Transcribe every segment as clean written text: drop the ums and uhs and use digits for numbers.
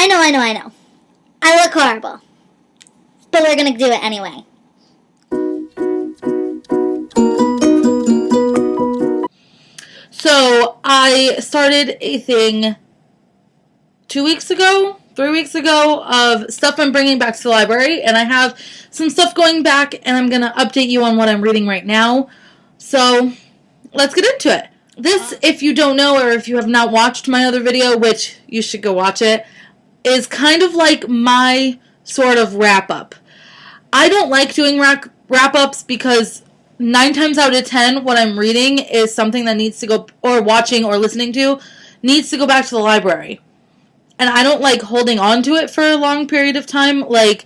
I know. I look horrible. But we're gonna do it anyway. So, I started a thing 3 weeks ago, of stuff I'm bringing back to the library, and I have some stuff going back, and I'm going to update you on what I'm reading right now. So, let's get into it. This, if you don't know, or if you have not watched my other video, which you should go watch it, is kind of like my sort of wrap-up. I don't like doing wrap-ups because 9 times out of 10, what I'm reading is something that needs to go, or watching or listening to, needs to go back to the library. And I don't like holding on to it for a long period of time, like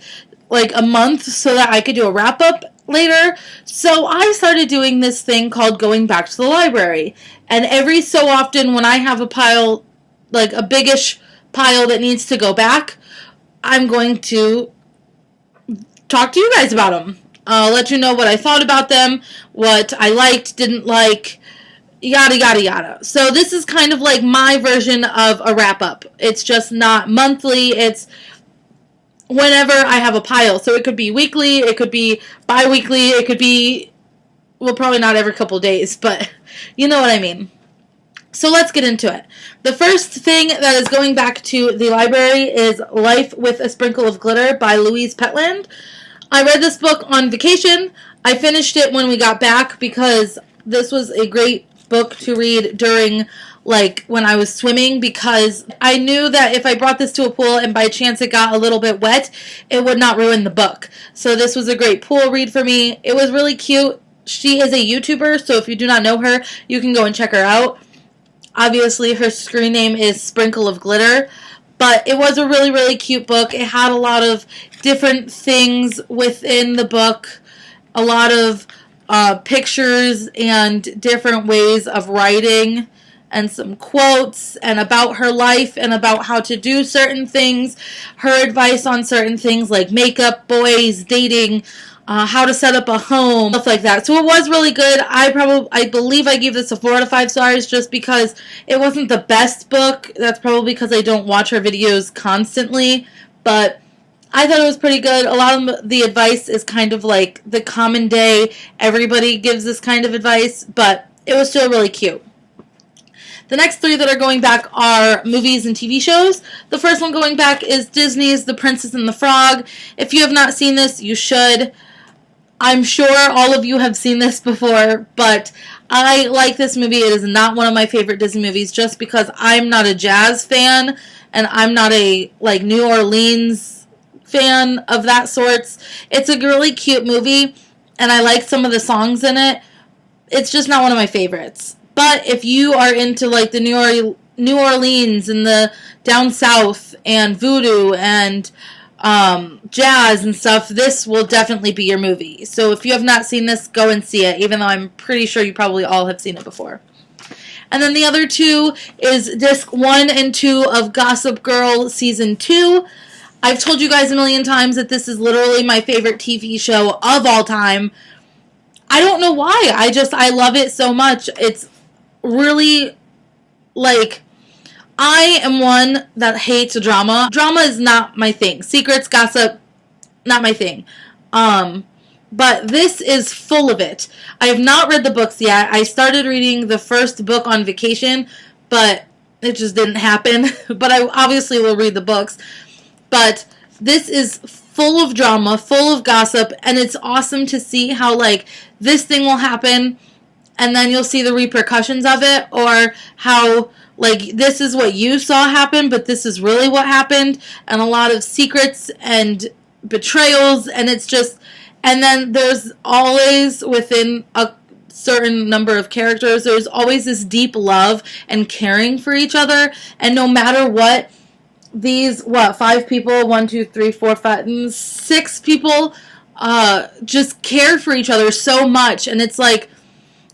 a month, so that I could do a wrap-up later. So I started doing this thing called going back to the library. And every so often when I have a pile, like a biggish pile that needs to go back, I'm going to talk to you guys about them. I'll let you know what I thought about them, what I liked, didn't like, yada, yada, yada. So this is kind of like my version of a wrap-up. It's just not monthly. It's whenever I have a pile. So it could be weekly, it could be bi-weekly, it could be, well, probably not every couple days, but you know what I mean. So let's get into it. The first thing that is going back to the library is Life with a Sprinkle of Glitter by Louise Petland. I read this book on vacation. I finished it when we got back because this was a great book to read during, like, when I was swimming, because I knew that if I brought this to a pool and by chance it got a little bit wet, it would not ruin the book. So this was a great pool read for me. It was really cute. She is a YouTuber, so if you do not know her, you can go and check her out. Obviously, her screen name is Sprinkle of Glitter, but it was a really, really cute book. It had a lot of different things within the book, a lot of pictures and different ways of writing, and some quotes, and about her life, and about how to do certain things, her advice on certain things like makeup, boys, dating, how to set up a home, stuff like that. So it was really good. I believe I gave this a 4 out of 5 stars just because it wasn't the best book. That's probably because I don't watch her videos constantly, but I thought it was pretty good. A lot of the advice is kind of like the common day. Everybody gives this kind of advice, but it was still really cute. The next 3 that are going back are movies and TV shows. The first one going back is Disney's The Princess and the Frog. If you have not seen this, you should. I'm sure all of you have seen this before, but I like this movie. It is not one of my favorite Disney movies just because I'm not a jazz fan, and I'm not a, like, New Orleans fan of that sorts. It's a really cute movie, and I like some of the songs in it. It's just not one of my favorites. But if you are into, like, the New Orleans and the down south and voodoo and jazz and stuff, this will definitely be your movie. So if you have not seen this, go and see it, even though I'm pretty sure you probably all have seen it before. And then the other 2 is disc 1 and 2 of Gossip Girl Season 2. I've told you guys a million times that this is literally my favorite TV show of all time. I don't know why. I love it so much. It's really, like, I am one that hates drama. Drama is not my thing. Secrets, gossip, not my thing. But this is full of it. I have not read the books yet. I started reading the first book on vacation, but it just didn't happen. But I obviously will read the books. But this is full of drama, full of gossip, and it's awesome to see how, like, this thing will happen, and then you'll see the repercussions of it, or how, like, this is what you saw happen, but this is really what happened, and a lot of secrets and betrayals, and it's just, and then there's always, within a certain number of characters, there's always this deep love and caring for each other, and no matter what, these, 5 people, 1, 2, 3, 4, 5, 6 people, just care for each other so much, and it's like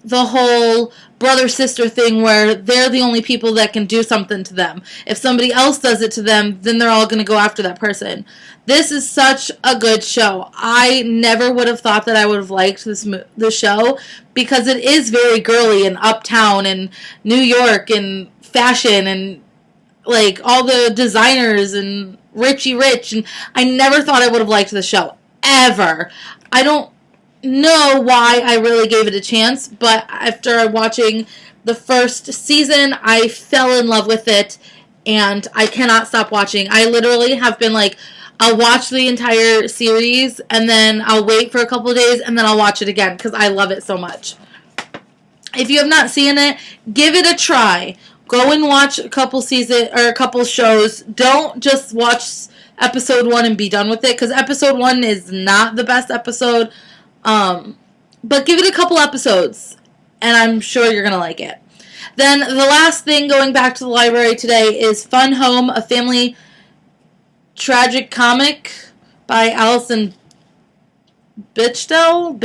the whole brother-sister thing where they're the only people that can do something to them. If somebody else does it to them, then they're all going to go after that person. This is such a good show. I never would have thought that I would have liked this show, because it is very girly and uptown and New York and fashion and like all the designers and Richie Rich, and I never thought I would have liked the show ever. I don't know why I really gave it a chance, but after watching the first season, I fell in love with it, and I cannot stop watching. I literally have been like, I'll watch the entire series, and then I'll wait for a couple of days, and then I'll watch it again, because I love it so much. If you have not seen it, give it a try. Go and watch a couple shows. Don't just watch episode 1 and be done with it, because episode 1 is not the best episode. But give it a couple episodes, and I'm sure you're going to like it. Then the last thing going back to the library today is Fun Home, a family tragic comic by Allison Beachdale,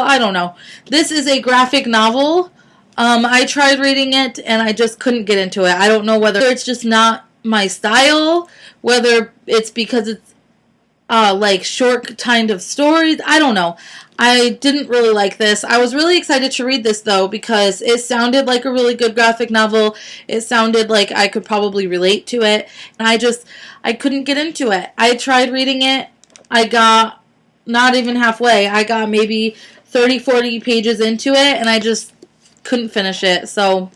I don't know. This is a graphic novel. I tried reading it, and I just couldn't get into it. I don't know whether it's just not my style, whether it's because it's like short kind of stories. I don't know. I didn't really like this. I was really excited to read this, though, because it sounded like a really good graphic novel. It sounded like I could probably relate to it, and I couldn't get into it. I tried reading it. I got not even halfway. I got maybe 30, 40 pages into it, and I just couldn't finish it. So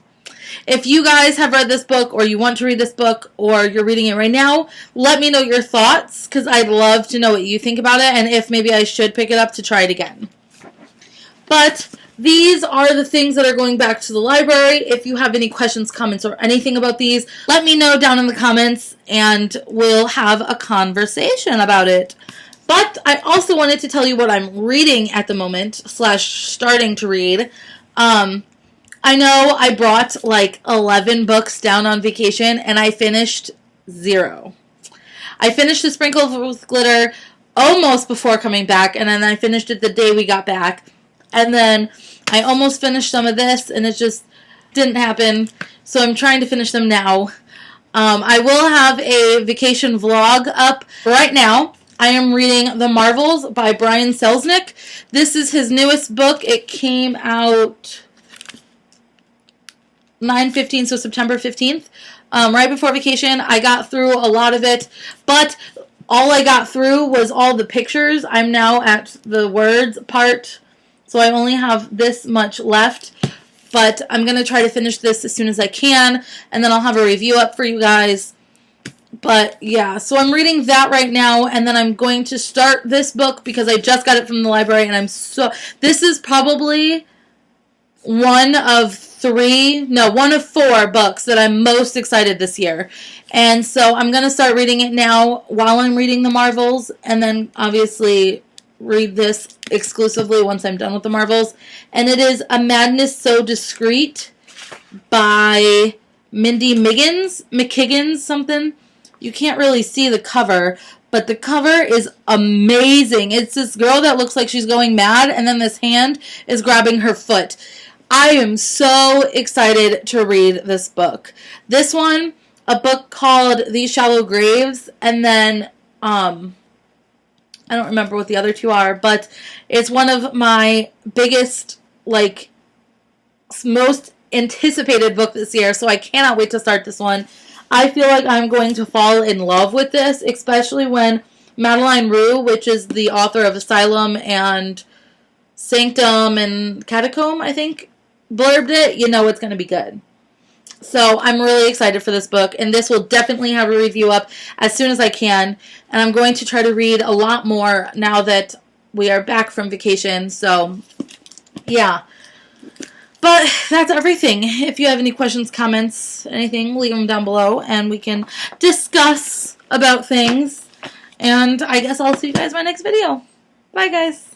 if you guys have read this book, or you want to read this book, or you're reading it right now, let me know your thoughts, because I'd love to know what you think about it, and if maybe I should pick it up to try it again. But these are the things that are going back to the library. If you have any questions, comments, or anything about these, let me know down in the comments, and we'll have a conversation about it. But I also wanted to tell you what I'm reading at the moment, / starting to read. I know I brought like 11 books down on vacation, and I finished 0. I finished The Sprinkle with Glitter almost before coming back, and then I finished it the day we got back. And then I almost finished some of this, and it just didn't happen. So I'm trying to finish them now. I will have a vacation vlog up right now. I am reading The Marvels by Brian Selznick. This is his newest book. It came out 9/15, so September 15th, right before vacation. I got through a lot of it, but all I got through was all the pictures. I'm now at the words part, so I only have this much left, but I'm going to try to finish this as soon as I can, and then I'll have a review up for you guys. But yeah, so I'm reading that right now, and then I'm going to start this book because I just got it from the library, and this is probably one of 4 books that I'm most excited this year. And so I'm going to start reading it now while I'm reading The Marvels, and then obviously read this exclusively once I'm done with The Marvels. And it is A Madness So Discreet by Mindy McKiggins something. You can't really see the cover, but the cover is amazing. It's this girl that looks like she's going mad, and then this hand is grabbing her foot. I am so excited to read this book. This one, a book called These Shallow Graves, and then, I don't remember what the other 2 are, but it's one of my biggest, most anticipated book this year, so I cannot wait to start this one. I feel like I'm going to fall in love with this, especially when Madeline Rue, which is the author of Asylum and Sanctum and Catacomb, I think, blurbed it. You know it's going to be good. So I'm really excited for this book, and this will definitely have a review up as soon as I can. And I'm going to try to read a lot more now that we are back from vacation. So, yeah. But that's everything. If you have any questions, comments, anything, leave them down below, and we can discuss about things. And I guess I'll see you guys in my next video. Bye, guys.